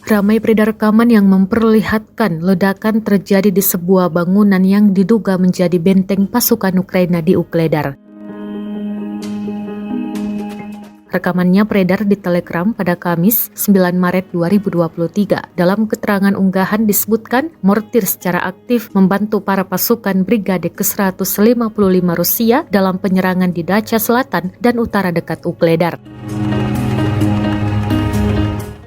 Ramai beredar rekaman yang memperlihatkan ledakan terjadi di sebuah bangunan yang diduga menjadi benteng pasukan Ukraina di Ukledar. Rekamannya beredar di Telegram pada Kamis 9 Maret 2023. Dalam keterangan unggahan disebutkan mortir secara aktif membantu para pasukan Brigade ke-155 Rusia dalam penyerangan di Dacha Selatan dan Utara dekat Ukledar.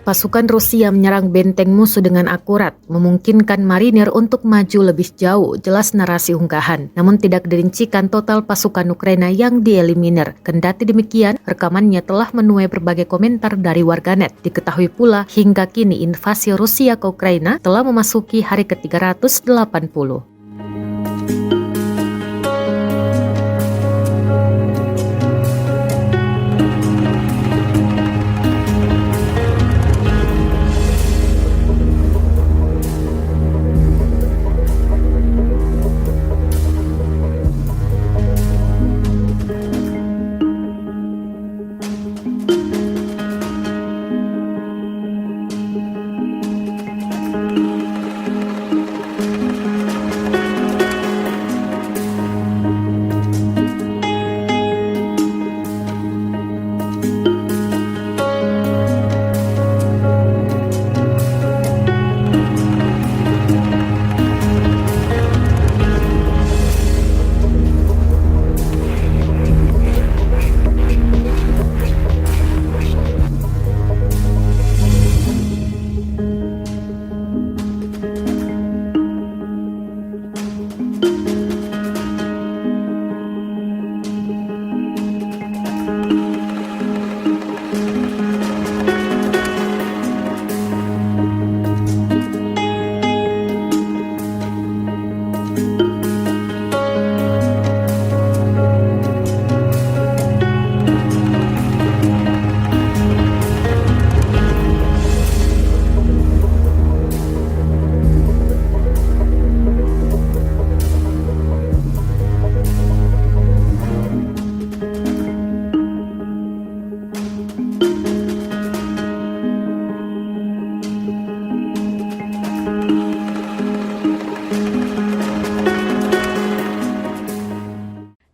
Pasukan Rusia menyerang benteng musuh dengan akurat, memungkinkan marinir untuk maju lebih jauh, jelas narasi unggahan. Namun tidak dirincikan total pasukan Ukraina yang dieliminir. Kendati demikian, rekamannya telah menuai berbagai komentar dari warganet. Diketahui pula, hingga kini invasi Rusia ke Ukraina telah memasuki hari ke-380.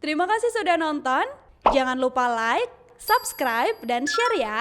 Terima kasih sudah nonton. Jangan lupa like, subscribe, dan share ya.